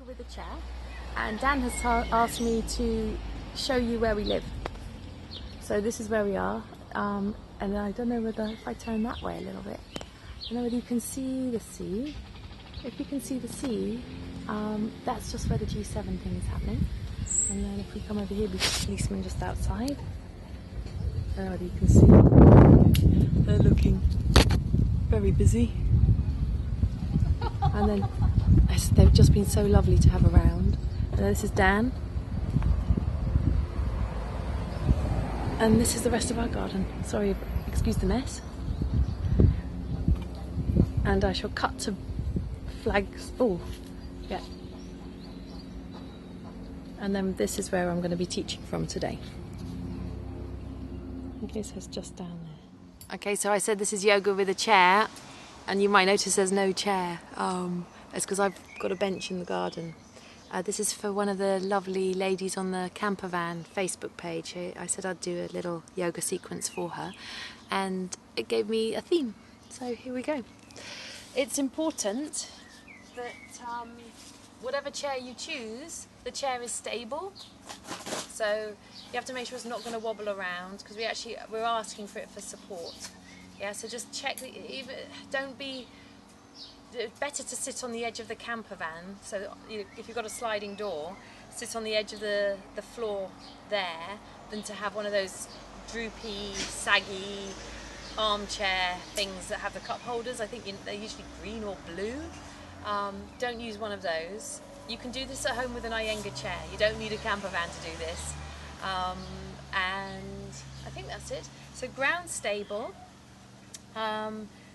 yoga with a chair, and Dan has asked me to show you where we live. So this is where we are, and I don't know whether, if I turn that way a little bit, I don't know whether you can see the sea. If you can see the sea, that's just where the G7 thing is happening. And then if we come over here, we've got a policeman just outside. I don't know whether you can see. They're looking very busy. And then they've just been so lovely to have around. And this is Dan. And this is the rest of our garden. Sorry, excuse the mess. And I shall cut to flags. Oh, yeah. And then this is where I'm going to be teaching from today. Okay, so it's just down there. Okay, so I said this is yoga with a chair, and you might notice there's no chair. It's because I've got a bench in the garden. This is for one of the lovely ladies on the camper van Facebook page. I said I'd do a little yoga sequence for her, and it gave me a theme. So here we go. It's important that whatever chair you choose, the chair is stable. So you have to make sure it's not going to wobble around, because we're asking for it for support. Yeah, so just check that. It's better to sit on the edge of the camper van. So if you've got a sliding door, sit on the edge of the floor there, than to have one of those droopy, saggy armchair things that have the cup holders. I think they're usually green or blue. Don't use one of those. You can do this at home with an Iyengar chair. You don't need a camper van to do this. And I think that's it. So ground stable.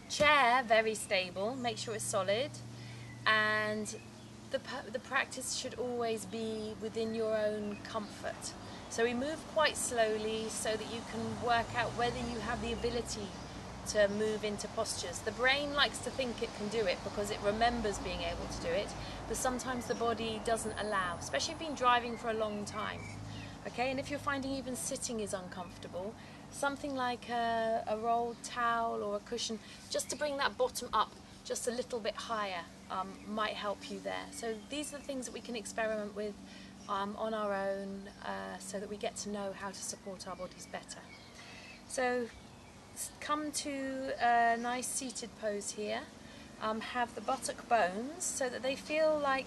Chair very stable. Make sure it's solid. And the practice should always be within your own comfort. So we move quite slowly so that you can work out whether you have the ability to move into postures. The brain likes to think it can do it because it remembers being able to do it, but sometimes the body doesn't allow, especially if you've been driving for a long time. Okay, and if you're finding even sitting is uncomfortable, something like a rolled towel or a cushion, just to bring that bottom up just a little bit higher, might help you there. So these are the things that we can experiment with on our own, so that we get to know how to support our bodies better. So come to a nice seated pose here. Have the buttock bones so that they feel like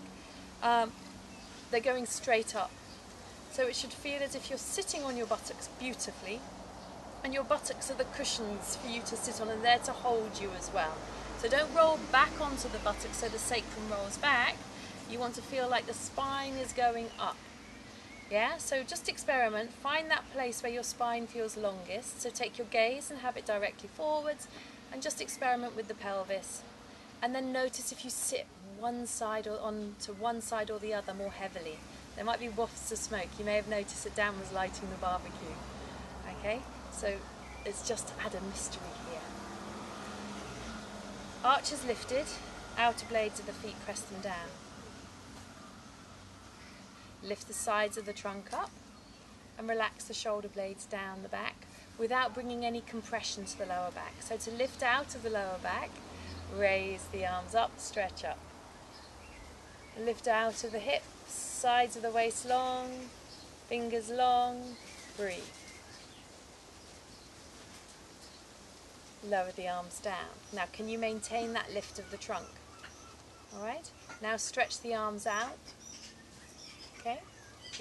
they're going straight up. So it should feel as if you're sitting on your buttocks beautifully, and your buttocks are the cushions for you to sit on, and they're to hold you as well. So don't roll back onto the buttocks so the sacrum rolls back. You want to feel like the spine is going up. Yeah, so just experiment. Find that place where your spine feels longest. So take your gaze and have it directly forwards, and just experiment with the pelvis. And then notice if you sit one side or onto one side or the other more heavily. There might be wafts of smoke. You may have noticed that Dan was lighting the barbecue. Okay, so it's just to add a mystery here. Arches lifted, outer blades of the feet, press them down. Lift the sides of the trunk up and relax the shoulder blades down the back without bringing any compression to the lower back. So to lift out of the lower back, raise the arms up, stretch up. Lift out of the hips, sides of the waist long, fingers long, breathe. Lower the arms down. Now can you maintain that lift of the trunk? Alright, now stretch the arms out. Okay,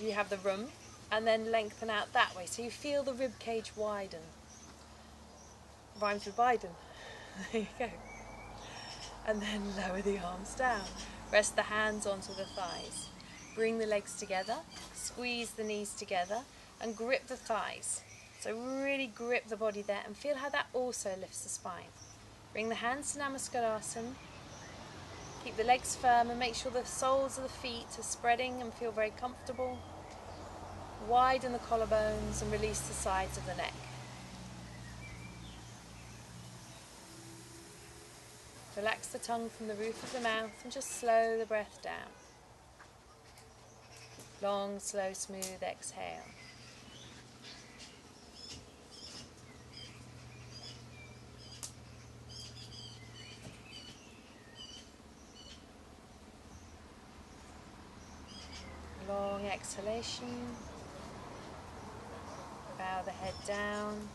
you have the room, and then lengthen out that way so you feel the rib cage widen. Rhymes with Biden. There you go. And then lower the arms down. Rest the hands onto the thighs. Bring the legs together, squeeze the knees together, and grip the thighs. So really grip the body there and feel how that also lifts the spine. Bring the hands to Namaskarsana. Keep the legs firm and make sure the soles of the feet are spreading and feel very comfortable. Widen the collarbones and release the sides of the neck. Relax the tongue from the roof of the mouth and just slow the breath down. Long, slow, smooth exhale. exhalation, bow the head down,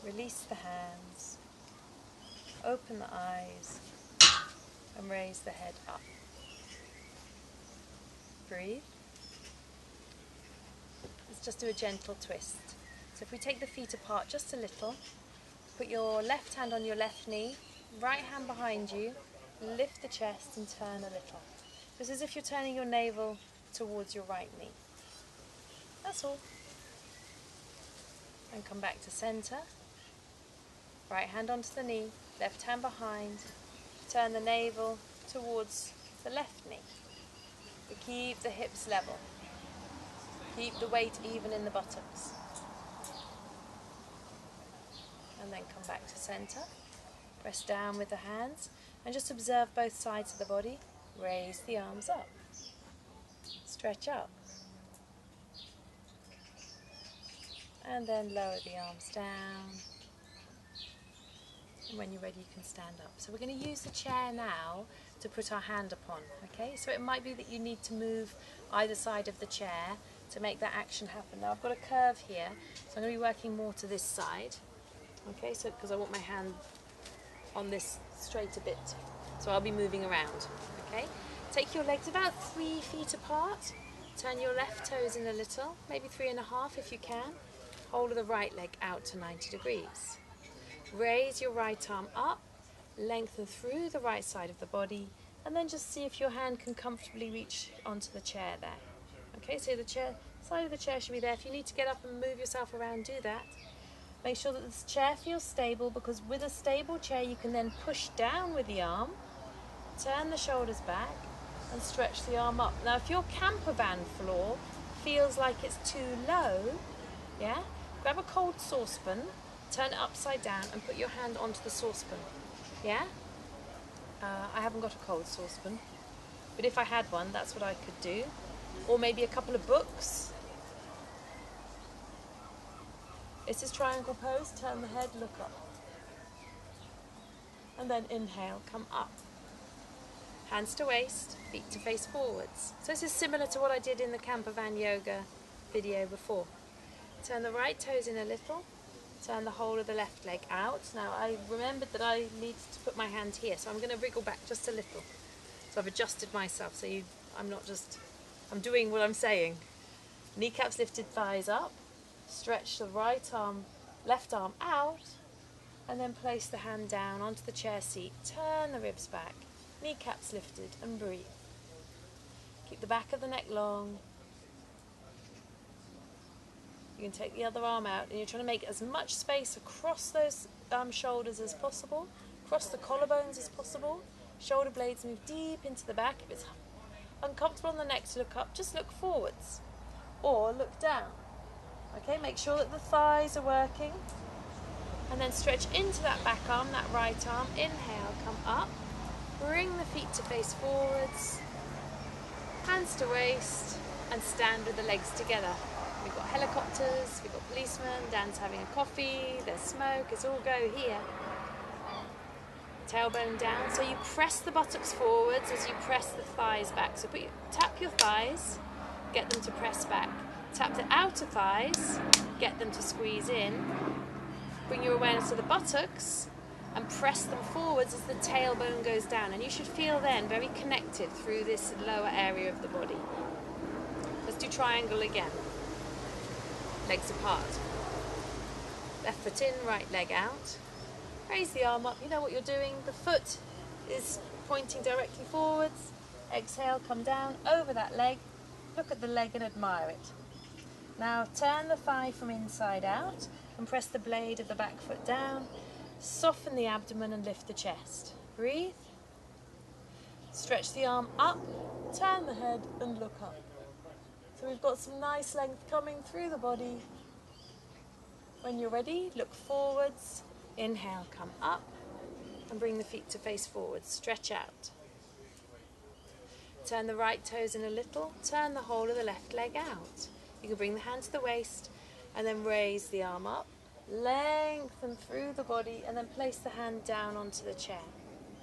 release the hands, open the eyes, and raise the head up. Breathe. Let's just do a gentle twist. So if we take the feet apart just a little, put your left hand on your left knee, right hand behind you, lift the chest and turn a little. Just as if you're turning your navel towards your right knee. That's all. And come back to center. Right hand onto the knee, left hand behind, turn the navel towards the left knee. But keep the hips level. Keep the weight even in the buttocks. And then come back to center. Press down with the hands and just observe both sides of the body. Raise the arms up. Stretch up. And then lower the arms down. And when you're ready, you can stand up. So we're going to use the chair now to put our hand upon. Okay, so it might be that you need to move either side of the chair to make that action happen. Now I've got a curve here, so I'm going to be working more to this side. Okay, so because I want my hand on this straight a bit, so I'll be moving around. Okay, take your legs about 3 feet apart. Turn your left toes in a little, maybe 3.5 if you can. Hold the right leg out to 90 degrees. Raise your right arm up, lengthen through the right side of the body, and then just see if your hand can comfortably reach onto the chair there. Okay, so the side of the chair should be there. If you need to get up and move yourself around, do that. Make sure that this chair feels stable, because with a stable chair you can then push down with the arm, turn the shoulders back, and stretch the arm up. Now if your camper van floor feels like it's too low, yeah, grab a cold saucepan, turn it upside down and put your hand onto the saucepan. Yeah? I haven't got a cold saucepan, but if I had one, that's what I could do. Or maybe a couple of books. This is triangle pose, turn the head, look up. And then inhale, come up. Hands to waist, feet to face forwards. So this is similar to what I did in the camper van yoga video before. Turn the right toes in a little. Turn the whole of the left leg out. Now I remembered that I needed to put my hand here, so I'm going to wriggle back just a little. So I've adjusted myself, so I'm doing what I'm saying. Kneecaps lifted, thighs up. Stretch the right arm, left arm out, and then place the hand down onto the chair seat. Turn the ribs back, kneecaps lifted, and breathe. Keep the back of the neck long. You can take the other arm out, and you're trying to make as much space across those shoulders as possible, across the collarbones as possible. Shoulder blades move deep into the back. If it's uncomfortable on the neck to look up, just look forwards or look down. Okay, make sure that the thighs are working, and then stretch into that back arm, that right arm. Inhale, come up, bring the feet to face forwards, hands to waist, and stand with the legs together. We've got helicopters, we've got policemen, Dan's having a coffee, there's smoke, it's all go here. Tailbone down, so you press the buttocks forwards as you press the thighs back. So tap your thighs, get them to press back. Tap the outer thighs, get them to squeeze in. Bring your awareness to the buttocks and press them forwards as the tailbone goes down. And you should feel then very connected through this lower area of the body. Let's do triangle again. Legs apart. Left foot in, right leg out. Raise the arm up. You know what you're doing. The foot is pointing directly forwards. Exhale, come down over that leg. Look at the leg and admire it. Now turn the thigh from inside out and press the blade of the back foot down. Soften the abdomen and lift the chest. Breathe. Stretch the arm up, turn the head and look up. So we've got some nice length coming through the body. When you're ready, look forwards. Inhale, come up and bring the feet to face forwards. Stretch out. Turn the right toes in a little. Turn the whole of the left leg out. You can bring the hand to the waist and then raise the arm up, lengthen through the body, and then place the hand down onto the chair.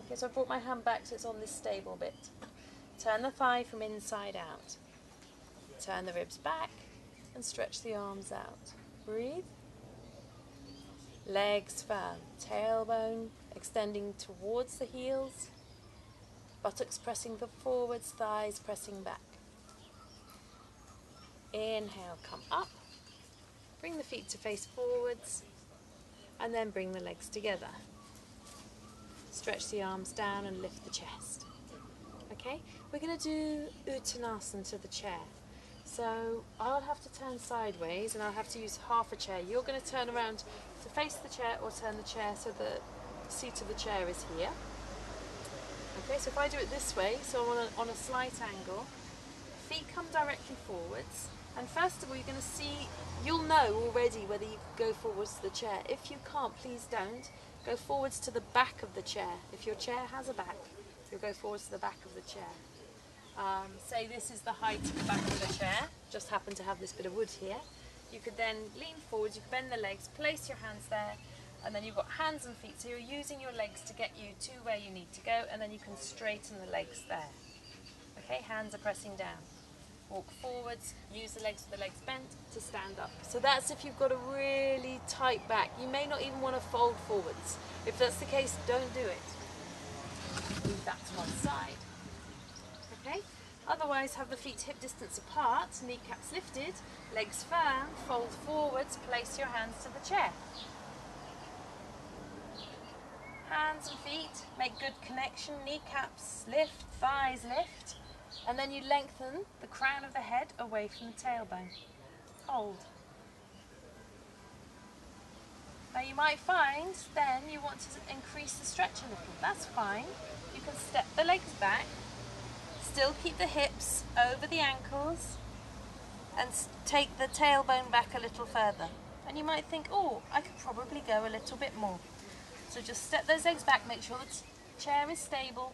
Okay, so I brought my hand back so it's on this stable bit. Turn the thigh from inside out. Turn the ribs back and stretch the arms out. Breathe. Legs firm, tailbone extending towards the heels, buttocks pressing forwards, thighs pressing back. Inhale, come up, bring the feet to face forwards, and then bring the legs together. Stretch the arms down and lift the chest. Okay, we're going to do Uttanasana to the chair. So I'll have to turn sideways and I'll have to use half a chair. You're going to turn around to face the chair or turn the chair so the seat of the chair is here. Okay, so if I do it this way, so I'm on a slight angle, feet come directly forwards, and first of all you're going to see, you'll know already whether you go forwards to the chair. If you can't, please don't. Go forwards to the back of the chair. If your chair has a back, you'll go forwards to the back of the chair. Say this is the height of the back of the chair, just happen to have this bit of wood here. You could then lean forwards, you can bend the legs, place your hands there, and then you've got hands and feet, so you're using your legs to get you to where you need to go, and then you can straighten the legs there. Okay, hands are pressing down. Walk forwards, use the legs with the legs bent to stand up. So that's if you've got a really tight back. You may not even want to fold forwards. If that's the case, don't do it. Move that to one side. Okay? Otherwise, have the feet hip distance apart, kneecaps lifted, legs firm, fold forwards, place your hands to the chair. Hands and feet, make good connection, kneecaps lift, thighs lift, and then you lengthen the crown of the head away from the tailbone. Hold. Now you might find then you want to increase the stretch a little. That's fine. You can step the legs back, still keep the hips over the ankles, and take the tailbone back a little further. And you might think, oh, I could probably go a little bit more. So just step those legs back, make sure the chair is stable,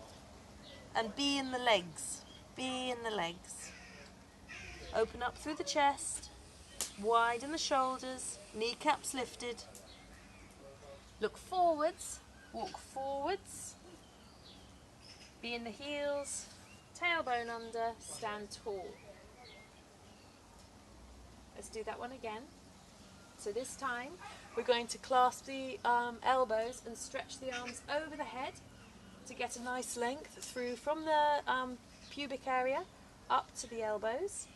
and be in the legs. Be in the legs. Open up through the chest, widen the shoulders, kneecaps lifted. Look forwards, walk forwards. Be in the heels, tailbone under, stand tall. Let's do that one again. So this time we're going to clasp the elbows and stretch the arms over the head to get a nice length through from the pubic area up to the elbows.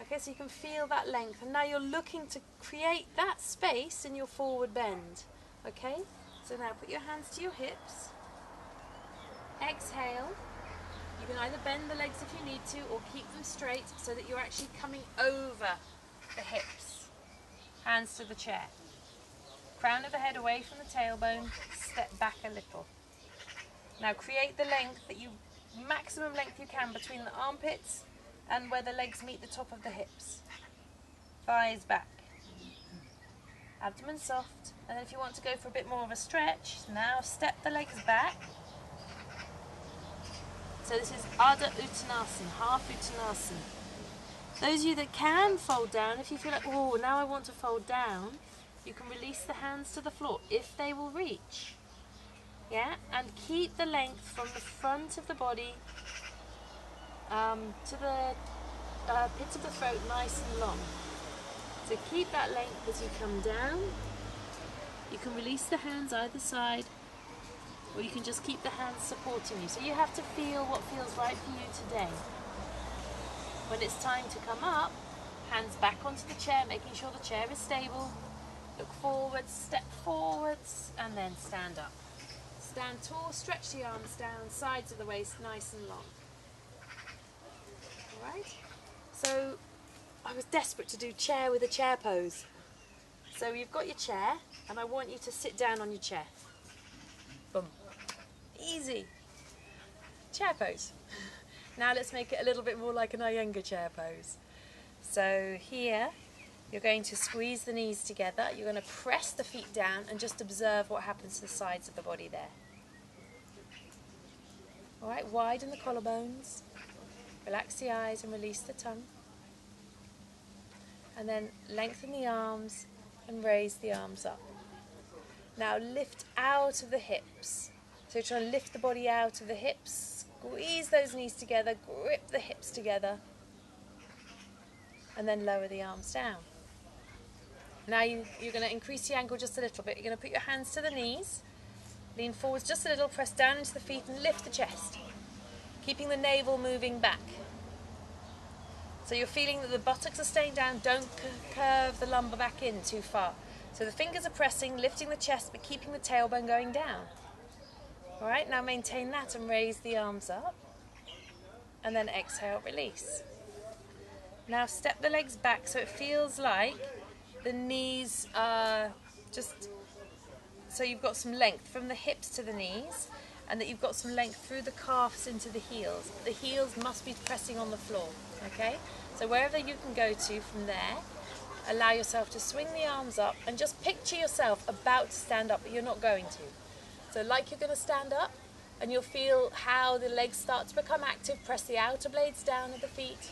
Okay, so you can feel that length, and now you're looking to create that space in your forward bend. Okay, so now put your hands to your hips. Exhale. You can either bend the legs if you need to or keep them straight so that you're actually coming over the hips. Hands to the chair. Crown of the head away from the tailbone, step back a little. Now create the length maximum length you can between the armpits and where the legs meet the top of the hips. Thighs back. Abdomen soft. And then if you want to go for a bit more of a stretch, now step the legs back. So this is Ardha Uttanasana, half Uttanasana. Those of you that can fold down, if you feel like, oh, now I want to fold down, you can release the hands to the floor if they will reach. Yeah, and keep the length from the front of the body to the pit of the throat nice and long. So keep that length as you come down. You can release the hands either side, or you can just keep the hands supporting you. So you have to feel what feels right for you today. When it's time to come up, hands back onto the chair, making sure the chair is stable. Look forwards, step forwards, and then stand up. Stand tall, stretch the arms down, sides of the waist nice and long. Alright? So I was desperate to do chair with a chair pose. So you've got your chair, and I want you to sit down on your chair. Boom. Easy. Chair pose. Now let's make it a little bit more like an Iyengar chair pose. So here, you're going to squeeze the knees together, you're going to press the feet down and just observe what happens to the sides of the body there. Alright, widen the collarbones, relax the eyes and release the tongue. And then lengthen the arms and raise the arms up. Now lift out of the hips. So try to lift the body out of the hips, squeeze those knees together, grip the hips together. and then lower the arms down. Now you're going to increase the angle just a little bit. You're going to put your hands to the knees, lean forwards just a little, press down into the feet and lift the chest, keeping the navel moving back. So you're feeling that the buttocks are staying down, don't curve the lumbar back in too far. So the fingers are pressing, lifting the chest, but keeping the tailbone going down. All right, now maintain that and raise the arms up. And then exhale, release. Now step the legs back so it feels like the knees are just, so you've got some length from the hips to the knees, and that you've got some length through the calves into the heels. The heels must be pressing on the floor, okay? So wherever you can go to from there, allow yourself to swing the arms up and just picture yourself about to stand up, but you're not going to. So like you're going to stand up, and you'll feel how the legs start to become active. Press the outer blades down at the feet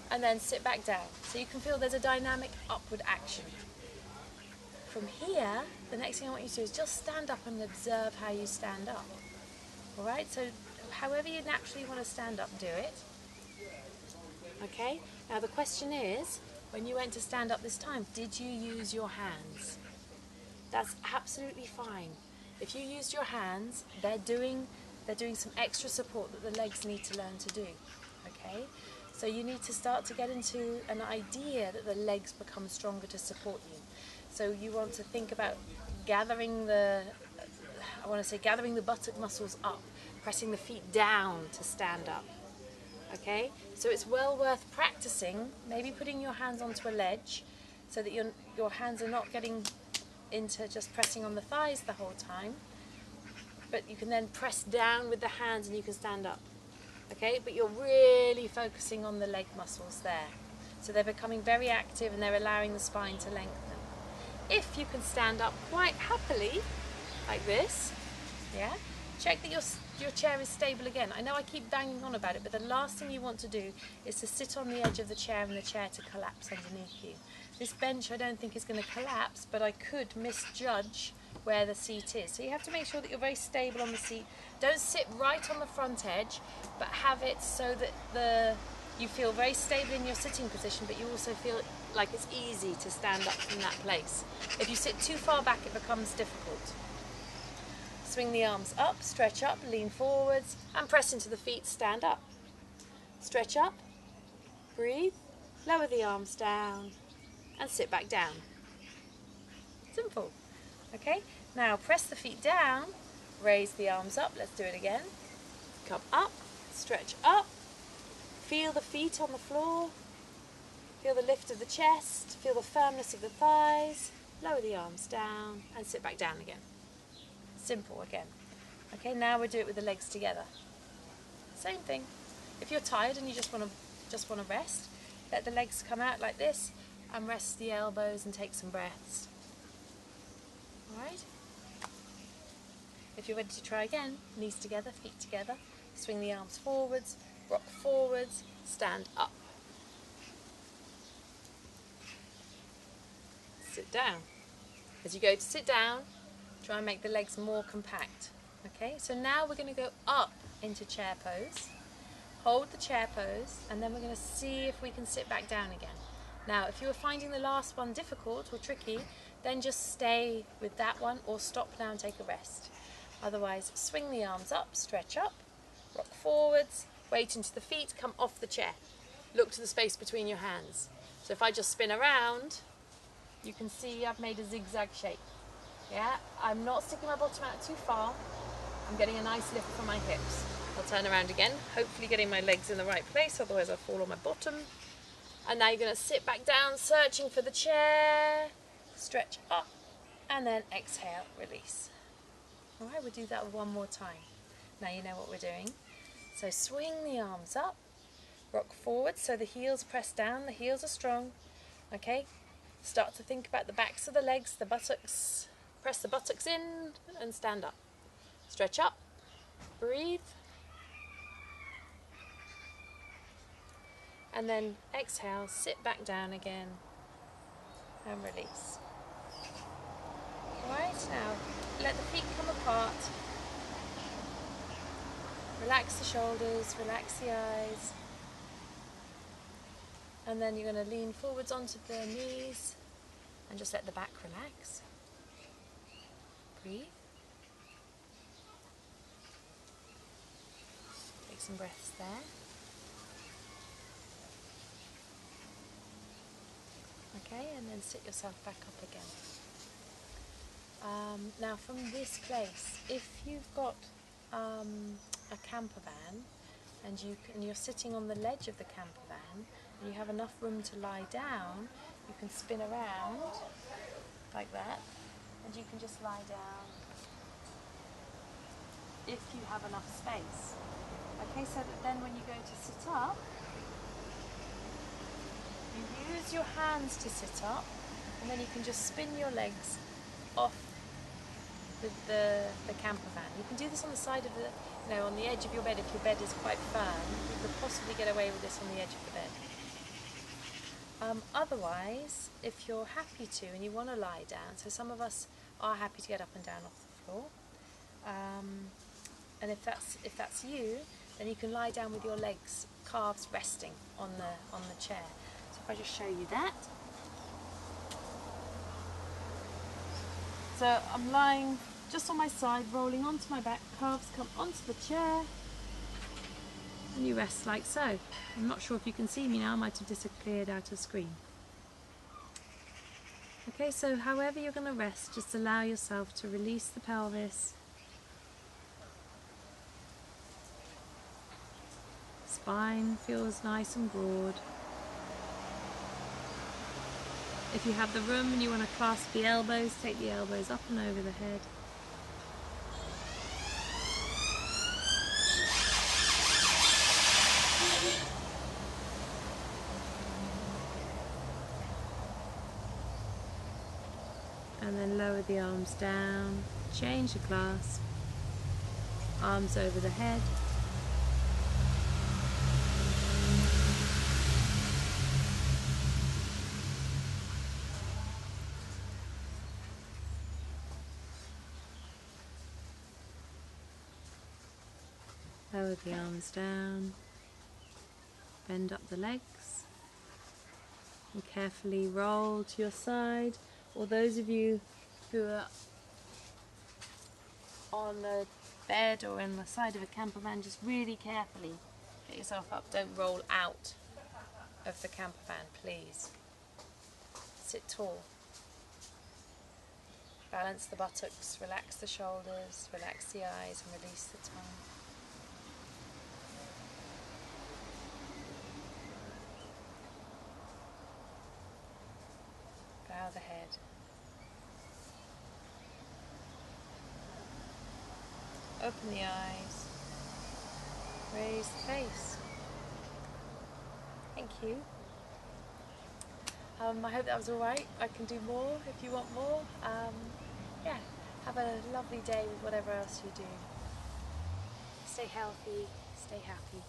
and then sit back down. So you can feel there's a dynamic upward action. From here, the next thing I want you to do is just stand up and observe how you stand up. All right, so however you naturally want to stand up, do it. Okay, now the question is, when you went to stand up this time, did you use your hands? That's absolutely fine. If you used your hands, they're doing some extra support that the legs need to learn to do, okay? So you need to start to get into an idea that the legs become stronger to support you. So you want to think about gathering the buttock muscles up, pressing the feet down to stand up, okay? So it's well worth practicing, maybe putting your hands onto a ledge so that your hands are not getting into just pressing on the thighs the whole time, but you can then press down with the hands and you can stand up, okay? But you're really focusing on the leg muscles there. So they're becoming very active and they're allowing the spine to lengthen. If you can stand up quite happily, like this, yeah? Check that your chair is stable again. I know I keep banging on about it, but the last thing you want to do is to sit on the edge of the chair and the chair to collapse underneath you. This bench I don't think is going to collapse, but I could misjudge where the seat is. So you have to make sure that you're very stable on the seat. Don't sit right on the front edge, but have it so that you feel very stable in your sitting position, but you also feel like it's easy to stand up from that place. If you sit too far back, it becomes difficult. Swing the arms up, stretch up, lean forwards, and press into the feet, stand up. Stretch up, breathe, lower the arms down, and sit back down. Simple. Okay, now press the feet down, raise the arms up, let's do it again. Come up, stretch up, feel the feet on the floor, feel the lift of the chest, feel the firmness of the thighs, lower the arms down, and sit back down again. Simple again. Okay, now we'll do it with the legs together. Same thing. If you're tired and you just want to rest, let the legs come out like this and rest the elbows and take some breaths. Alright? If you're ready to try again, knees together, feet together, swing the arms forwards, rock forwards, stand up. Sit down. As you go to sit down, try and make the legs more compact. Okay, so now we're going to go up into chair pose. Hold the chair pose, and then we're going to see if we can sit back down again. Now, if you were finding the last one difficult or tricky, then just stay with that one or stop now and take a rest. Otherwise, swing the arms up, stretch up, rock forwards, weight into the feet, come off the chair. Look to the space between your hands. So if I just spin around, you can see I've made a zigzag shape. Yeah, I'm not sticking my bottom out too far. I'm getting a nice lift from my hips. I'll turn around again, hopefully getting my legs in the right place, otherwise I'll fall on my bottom. And now you're going to sit back down, searching for the chair, stretch up, and then exhale, release. All right, we'll do that one more time. Now you know what we're doing. So swing the arms up, rock forward, so the heels press down, the heels are strong. Okay, start to think about the backs of the legs, the buttocks. Press the buttocks in and stand up. Stretch up, breathe, and then exhale, sit back down again and release. Alright, now let the feet come apart. Relax the shoulders, relax the eyes. And then you're going to lean forwards onto the knees and just let the back relax. Breathe. Take some breaths there. Okay, and then sit yourself back up again. Now from this place, if you've got a camper van and you're sitting on the ledge of the camper van and you have enough room to lie down, you can spin around like that and you can just lie down if you have enough space. Okay, so that then when you go to sit up, you use your hands to sit up, and then you can just spin your legs off the camper van. You can do this on the side of the, on the edge of your bed if your bed is quite firm. You could possibly get away with this on the edge of the bed. Otherwise, if you're happy to and you want to lie down, so some of us are happy to get up and down off the floor, and if that's you, then you can lie down with your legs, calves resting on the chair. So if I just show you that. So I'm lying just on my side, rolling onto my back, calves come onto the chair, and you rest like so. I'm not sure if you can see me now, I might have disappeared out of screen. Okay, so however you're going to rest, just allow yourself to release the pelvis. Spine feels nice and broad. If you have the room and you want to clasp the elbows, take the elbows up and over the head. And then lower the arms down, change the clasp, arms over the head. Lower the arms down, bend up the legs, and carefully roll to your side. Or those of you who are on a bed or in the side of a camper van, just really carefully get yourself up. Don't roll out of the camper van, please. Sit tall. Balance the buttocks, relax the shoulders, relax the eyes and release the tongue. Bow the head. Open the eyes. Raise the face. Thank you. I hope that was alright. I can do more if you want more. Yeah, have a lovely day with whatever else you do. Stay healthy, stay happy.